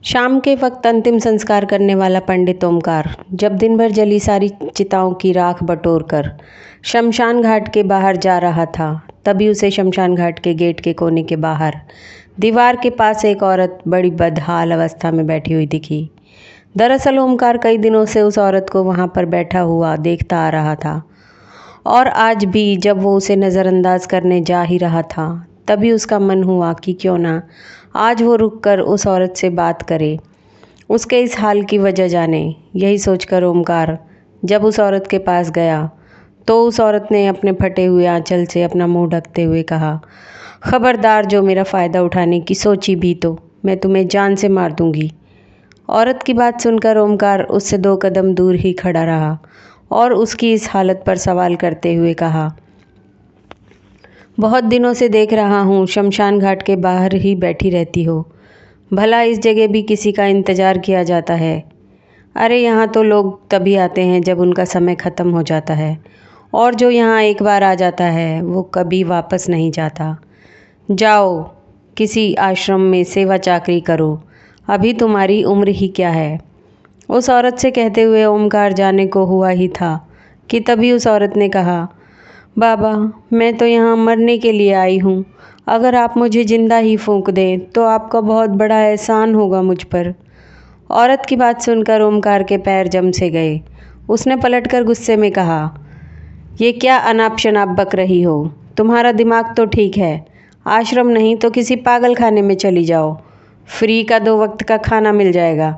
शाम के वक्त अंतिम संस्कार करने वाला पंडित ओमकार जब दिन भर जली सारी चिताओं की राख बटोर कर शमशान घाट के बाहर जा रहा था, तभी उसे शमशान घाट के गेट के कोने के बाहर दीवार के पास एक औरत बड़ी बदहाल अवस्था में बैठी हुई दिखी। दरअसल ओमकार कई दिनों से उस औरत को वहां पर बैठा हुआ देखता आ रहा था और आज भी जब वो उसे नज़रअंदाज करने जा ही रहा था, तभी उसका मन हुआ कि क्यों ना आज वो रुककर उस औरत से बात करे, उसके इस हाल की वजह जाने। यही सोचकर ओमकार जब उस औरत के पास गया तो उस औरत ने अपने फटे हुए आंचल से अपना मुंह ढकते हुए कहा, खबरदार, जो मेरा फ़ायदा उठाने की सोची भी तो मैं तुम्हें जान से मार दूंगी। औरत की बात सुनकर ओमकार उससे 2 कदम दूर ही खड़ा रहा और उसकी इस हालत पर सवाल करते हुए कहा, बहुत दिनों से देख रहा हूँ शमशान घाट के बाहर ही बैठी रहती हो। भला इस जगह भी किसी का इंतज़ार किया जाता है? अरे यहाँ तो लोग तभी आते हैं जब उनका समय ख़त्म हो जाता है, और जो यहाँ एक बार आ जाता है वो कभी वापस नहीं जाता। जाओ किसी आश्रम में सेवा चाकरी करो, अभी तुम्हारी उम्र ही क्या है। उस औरत से कहते हुए ओमकार जाने को हुआ ही था कि तभी उस औरत ने कहा, बाबा, मैं तो यहाँ मरने के लिए आई हूँ। अगर आप मुझे जिंदा ही फूंक दें तो आपका बहुत बड़ा एहसान होगा मुझ पर। औरत की बात सुनकर ओमकार के पैर जम से गए। उसने पलटकर गुस्से में कहा, ये क्या अनाप शनाप बक रही हो? तुम्हारा दिमाग तो ठीक है। आश्रम नहीं तो किसी पागल खाने में चली जाओ, फ्री का 2 वक्त का खाना मिल जाएगा।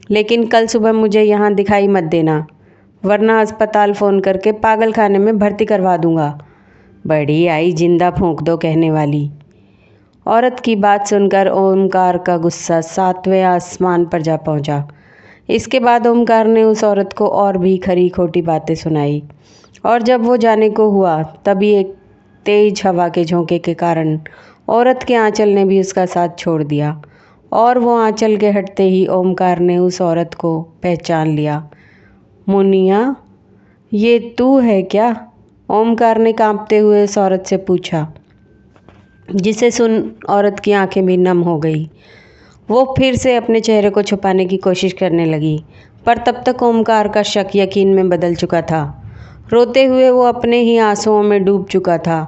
लेकिन कल सुबह मुझे यहाँ दिखाई मत देना, वरना अस्पताल फ़ोन करके पागल खाने में भर्ती करवा दूंगा। बड़ी आई जिंदा फूंक दो कहने वाली। औरत की बात सुनकर ओमकार का गुस्सा 7वें आसमान पर जा पहुंचा। इसके बाद ओमकार ने उस औरत को और भी खरी खोटी बातें सुनाई, और जब वो जाने को हुआ तभी एक तेज हवा के झोंके के कारण औरत के आंचल ने भी उसका साथ छोड़ दिया, और वो आंचल के हटते ही ओमकार ने उस औरत को पहचान लिया। मुनिया, ये तू है क्या? ओमकार ने कांपते हुए उस औरत से पूछा, जिसे सुन औरत की आंखें भी नम हो गई। वो फिर से अपने चेहरे को छुपाने की कोशिश करने लगी, पर तब तक ओमकार का शक यकीन में बदल चुका था। रोते हुए वो अपने ही आंसुओं में डूब चुका था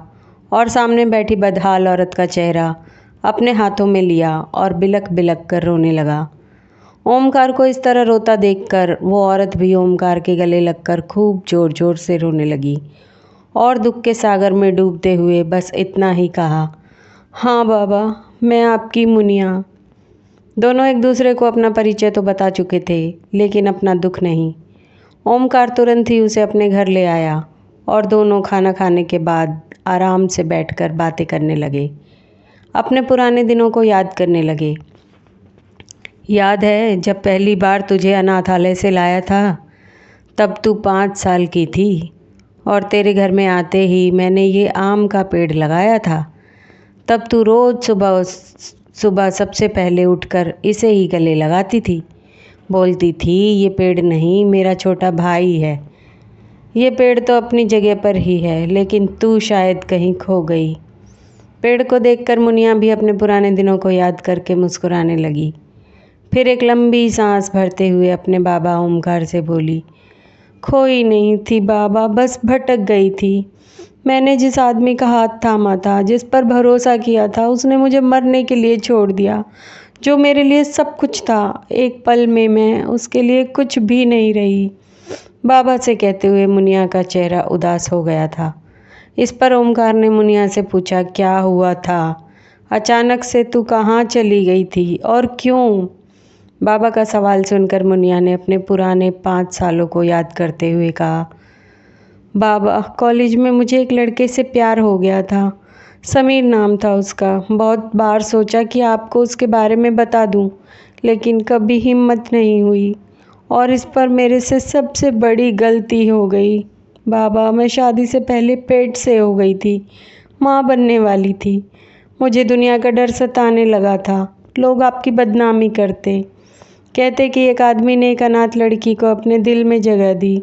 और सामने बैठी बदहाल औरत का चेहरा अपने हाथों में लिया और बिलक बिलक कर रोने लगा। ओमकार को इस तरह रोता देखकर वो औरत भी ओमकार के गले लगकर खूब जोर जोर से रोने लगी और दुख के सागर में डूबते हुए बस इतना ही कहा, हाँ बाबा, मैं आपकी मुनिया। दोनों एक दूसरे को अपना परिचय तो बता चुके थे, लेकिन अपना दुख नहीं। ओमकार तुरंत ही उसे अपने घर ले आया और दोनों खाना खाने के बाद आराम से बैठकर बातें करने लगे, अपने पुराने दिनों को याद करने लगे। याद है जब पहली बार तुझे अनाथालय से लाया था? तब तू 5 साल की थी और तेरे घर में आते ही मैंने ये आम का पेड़ लगाया था। तब तू रोज़ सुबह सुबह सबसे पहले उठकर इसे ही गले लगाती थी, बोलती थी, ये पेड़ नहीं, मेरा छोटा भाई है। ये पेड़ तो अपनी जगह पर ही है, लेकिन तू शायद कहीं खो गई। पेड़ को देखकर मुनिया भी अपने पुराने दिनों को याद करके मुस्कुराने लगी। फिर एक लंबी सांस भरते हुए अपने बाबा ओमकार से बोली, खोई नहीं थी बाबा, बस भटक गई थी। मैंने जिस आदमी का हाथ थामा था, जिस पर भरोसा किया था, उसने मुझे मरने के लिए छोड़ दिया। जो मेरे लिए सब कुछ था, एक पल में मैं उसके लिए कुछ भी नहीं रही। बाबा से कहते हुए मुनिया का चेहरा उदास हो गया था। इस पर ओमकार ने मुनिया से पूछा, क्या हुआ था? अचानक से तू कहाँ चली गई थी और क्यों? बाबा का सवाल सुनकर मुनिया ने अपने पुराने 5 सालों को याद करते हुए कहा, बाबा, कॉलेज में मुझे एक लड़के से प्यार हो गया था। समीर नाम था उसका। बहुत बार सोचा कि आपको उसके बारे में बता दूं, लेकिन कभी हिम्मत नहीं हुई, और इस पर मेरे से सबसे बड़ी गलती हो गई। बाबा, मैं शादी से पहले पेट से हो गई थी, माँ बनने वाली थी। मुझे दुनिया का डर सताने लगा था। लोग आपकी बदनामी करते, कहते कि एक आदमी ने एक अनाथ लड़की को अपने दिल में जगह दी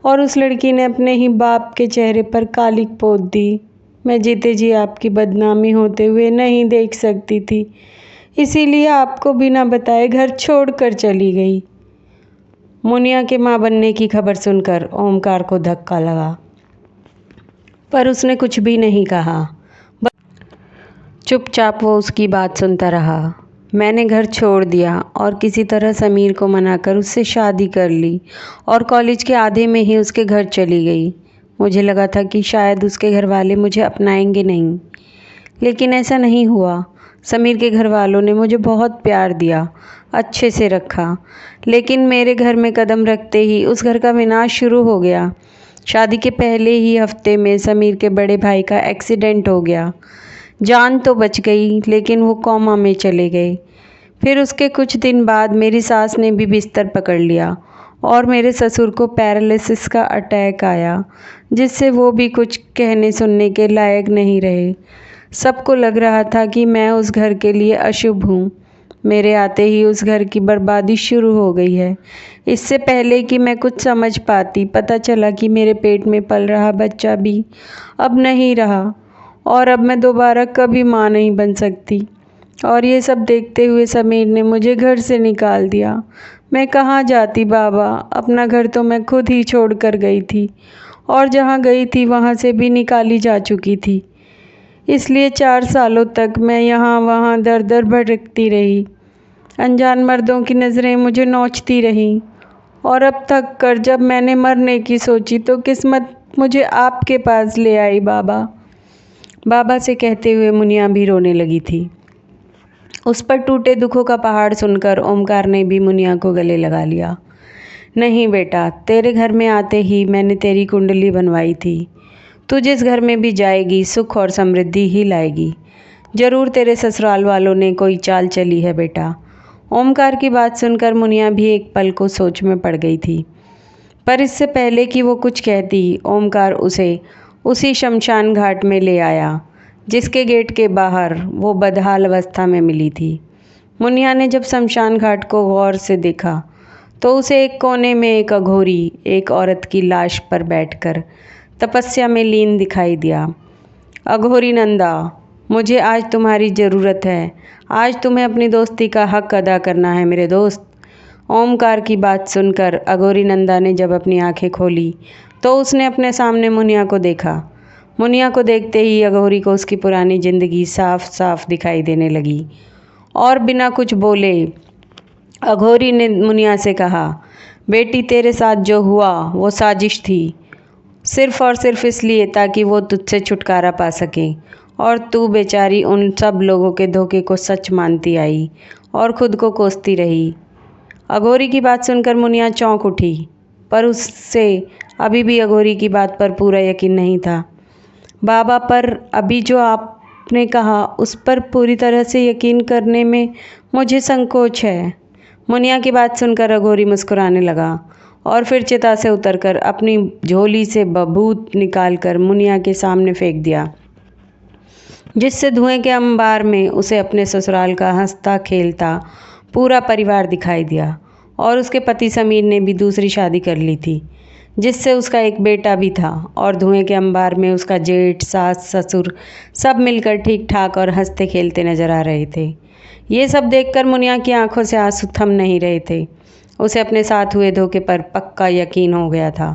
और उस लड़की ने अपने ही बाप के चेहरे पर कालिक पोत दी। मैं जीते जी आपकी बदनामी होते हुए नहीं देख सकती थी, इसीलिए आपको बिना बताए घर छोड़कर चली गई। मुनिया के माँ बनने की खबर सुनकर ओमकार को धक्का लगा, पर उसने कुछ भी नहीं कहा। चुपचाप वो उसकी बात सुनता रहा। मैंने घर छोड़ दिया और किसी तरह समीर को मनाकर उससे शादी कर ली और कॉलेज के आधे में ही उसके घर चली गई। मुझे लगा था कि शायद उसके घर वाले मुझे अपनाएंगे नहीं, लेकिन ऐसा नहीं हुआ। समीर के घर वालों ने मुझे बहुत प्यार दिया, अच्छे से रखा, लेकिन मेरे घर में कदम रखते ही उस घर का विनाश शुरू हो गया। शादी के पहले ही हफ्ते में समीर के बड़े भाई का एक्सीडेंट हो गया। जान तो बच गई, लेकिन वो कोमा में चले गए। फिर उसके कुछ दिन बाद मेरी सास ने भी बिस्तर पकड़ लिया और मेरे ससुर को पैरालिसिस का अटैक आया, जिससे वो भी कुछ कहने सुनने के लायक नहीं रहे। सबको लग रहा था कि मैं उस घर के लिए अशुभ हूँ। मेरे आते ही उस घर की बर्बादी शुरू हो गई है। इससे पहले कि मैं कुछ समझ पाती, पता चला कि मेरे पेट में पल रहा बच्चा भी अब नहीं रहा और अब मैं दोबारा कभी माँ नहीं बन सकती। और ये सब देखते हुए समीर ने मुझे घर से निकाल दिया। मैं कहाँ जाती बाबा, अपना घर तो मैं खुद ही छोड़ कर गई थी और जहाँ गई थी वहाँ से भी निकाली जा चुकी थी। इसलिए 4 सालों तक मैं यहाँ वहाँ दर दर भटकती रही। अनजान मर्दों की नज़रें मुझे नोचती रहीं और अब तक कर जब मैंने मरने की सोची तो किस्मत मुझे आपके पास ले आई बाबा। बाबा से कहते हुए मुनिया भी रोने लगी थी। उस पर टूटे दुखों का पहाड़ सुनकर ओमकार ने भी मुनिया को गले लगा लिया। नहीं बेटा, तेरे घर में आते ही मैंने तेरी कुंडली बनवाई थी। तू जिस घर में भी जाएगी सुख और समृद्धि ही लाएगी। जरूर तेरे ससुराल वालों ने कोई चाल चली है बेटा। ओमकार की बात सुनकर मुनिया भी एक पल को सोच में पड़ गई थी, पर इससे पहले कि वो कुछ कहती, ओमकार उसे उसी शमशान घाट में ले आया जिसके गेट के बाहर वो बदहाल अवस्था में मिली थी। मुनिया ने जब शमशान घाट को गौर से देखा तो उसे एक कोने में एक अघोरी एक औरत की लाश पर बैठकर तपस्या में लीन दिखाई दिया। अघोरी नंदा, मुझे आज तुम्हारी ज़रूरत है। आज तुम्हें अपनी दोस्ती का हक अदा करना है मेरे दोस्त। ओमकार की बात सुनकर अघोरी नंदा ने जब अपनी आंखें खोली तो उसने अपने सामने मुनिया को देखा। मुनिया को देखते ही अघोरी को उसकी पुरानी ज़िंदगी साफ साफ दिखाई देने लगी और बिना कुछ बोले अघोरी ने मुनिया से कहा, बेटी तेरे साथ जो हुआ वो साजिश थी, सिर्फ़ और सिर्फ इसलिए ताकि वो तुझसे छुटकारा पा सके और तू बेचारी उन सब लोगों के धोखे को सच मानती आई और ख़ुद को कोसती रही। अघोरी की बात सुनकर मुनिया चौंक उठी, पर उससे अभी भी अघोरी की बात पर पूरा यकीन नहीं था। बाबा, पर अभी जो आपने कहा उस पर पूरी तरह से यकीन करने में मुझे संकोच है। मुनिया की बात सुनकर अघोरी मुस्कुराने लगा और फिर चिता से उतरकर अपनी झोली से बबूत निकालकर मुनिया के सामने फेंक दिया, जिससे धुएं के अंबार में उसे अपने ससुराल का हंसता खेलता पूरा परिवार दिखाई दिया। और उसके पति समीर ने भी दूसरी शादी कर ली थी, जिससे उसका एक बेटा भी था और धुएं के अंबार में उसका जेठ, सास, ससुर सब मिलकर ठीक ठाक और हंसते खेलते नजर आ रहे थे। ये सब देखकर मुनिया की आंखों से आंसू थम नहीं रहे थे। उसे अपने साथ हुए धोखे पर पक्का यकीन हो गया था।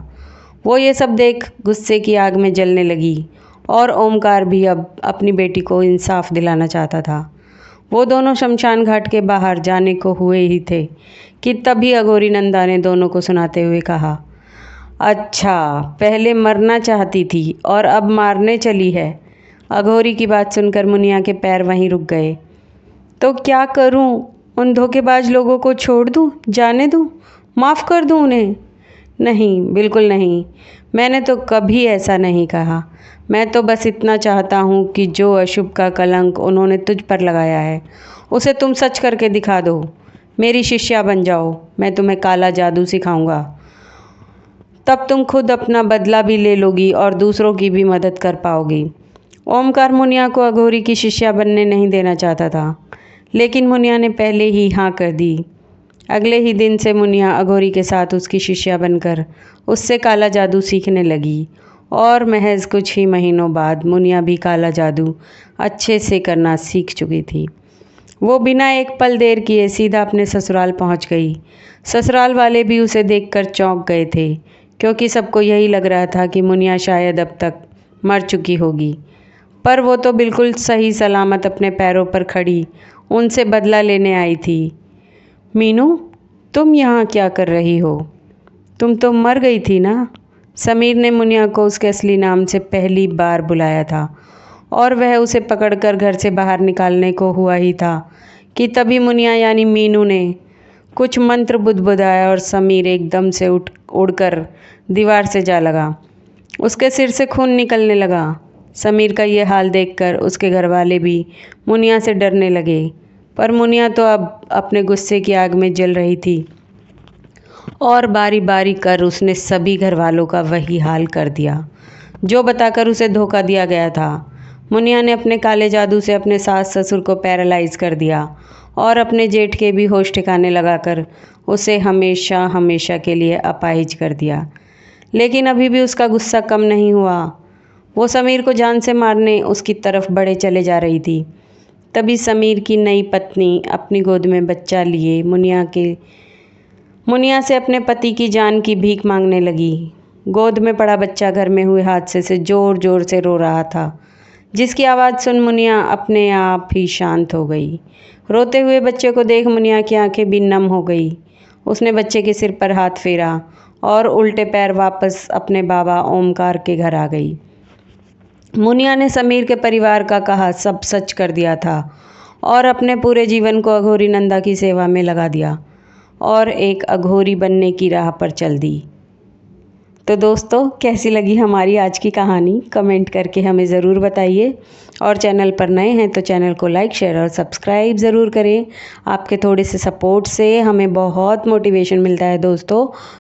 वो ये सब देख गुस्से की आग में जलने लगी और ओमकार भी अब अपनी बेटी को इंसाफ दिलाना चाहता था। वो दोनों शमशान घाट के बाहर जाने को हुए ही थे कि तभी अघोरी नंदा ने दोनों को सुनाते हुए कहा, अच्छा, पहले मरना चाहती थी और अब मारने चली है। अघोरी की बात सुनकर मुनिया के पैर वहीं रुक गए। तो क्या करूं? उन धोखेबाज लोगों को छोड़ दूं, जाने दूं, माफ़ कर दूं उन्हें? नहीं, बिल्कुल नहीं। मैंने तो कभी ऐसा नहीं कहा। मैं तो बस इतना चाहता हूँ कि जो अशुभ का कलंक उन्होंने तुझ पर लगाया है उसे तुम सच करके दिखा दो। मेरी शिष्या बन जाओ, मैं तुम्हें काला जादू सिखाऊंगा। तब तुम खुद अपना बदला भी ले लोगी और दूसरों की भी मदद कर पाओगी। ओमकार मुनिया को अघोरी की शिष्या बनने नहीं देना चाहता था, लेकिन मुनिया ने पहले ही हाँ कर दी। अगले ही दिन से मुनिया अघोरी के साथ उसकी शिष्या बनकर उससे काला जादू सीखने लगी और महज कुछ ही महीनों बाद मुनिया भी काला जादू अच्छे से करना सीख चुकी थी। वो बिना एक पल देर किए सीधा अपने ससुराल पहुंच गई। ससुराल वाले भी उसे देखकर चौंक गए थे, क्योंकि सबको यही लग रहा था कि मुनिया शायद अब तक मर चुकी होगी। पर वो तो बिल्कुल सही सलामत अपने पैरों पर खड़ी उनसे बदला लेने आई थी। मीनू, तुम यहाँ क्या कर रही हो? तुम तो मर गई थी ना? समीर ने मुनिया को उसके असली नाम से पहली बार बुलाया था और वह उसे पकड़कर घर से बाहर निकालने को हुआ ही था कि तभी मुनिया यानी मीनू ने कुछ मंत्र बुदबुदाया और समीर एकदम से उड़कर दीवार से जा लगा। उसके सिर से खून निकलने लगा। समीर का ये हाल देखकर उसके घर वाले भी मुनिया से डरने लगे, पर मुनिया तो अब अपने गुस्से की आग में जल रही थी और बारी बारी कर उसने सभी घर वालों का वही हाल कर दिया जो बताकर उसे धोखा दिया गया था। मुनिया ने अपने काले जादू से अपने सास ससुर को पैरालाइज कर दिया और अपने जेठ के भी होश ठिकाने लगाकर उसे हमेशा हमेशा के लिए अपाहिज कर दिया। लेकिन अभी भी उसका गुस्सा कम नहीं हुआ। वो समीर को जान से मारने उसकी तरफ बढ़े चले जा रही थी। तभी समीर की नई पत्नी अपनी गोद में बच्चा लिए मुनिया से अपने पति की जान की भीख मांगने लगी। गोद में पड़ा बच्चा घर में हुए हादसे से ज़ोर ज़ोर से रो रहा था, जिसकी आवाज़ सुन मुनिया अपने आप ही शांत हो गई। रोते हुए बच्चे को देख मुनिया की आंखें भी नम हो गई। उसने बच्चे के सिर पर हाथ फेरा और उल्टे पैर वापस अपने बाबा ओमकार के घर आ गई। मुनिया ने समीर के परिवार का कहा सब सच कर दिया था और अपने पूरे जीवन को अघोरी नंदा की सेवा में लगा दिया और एक अघोरी बनने की राह पर चल दी। तो दोस्तों, कैसी लगी हमारी आज की कहानी? कमेंट करके हमें ज़रूर बताइए और चैनल पर नए हैं तो चैनल को लाइक शेयर और सब्सक्राइब ज़रूर करें। आपके थोड़े से सपोर्ट से हमें बहुत मोटिवेशन मिलता है दोस्तों।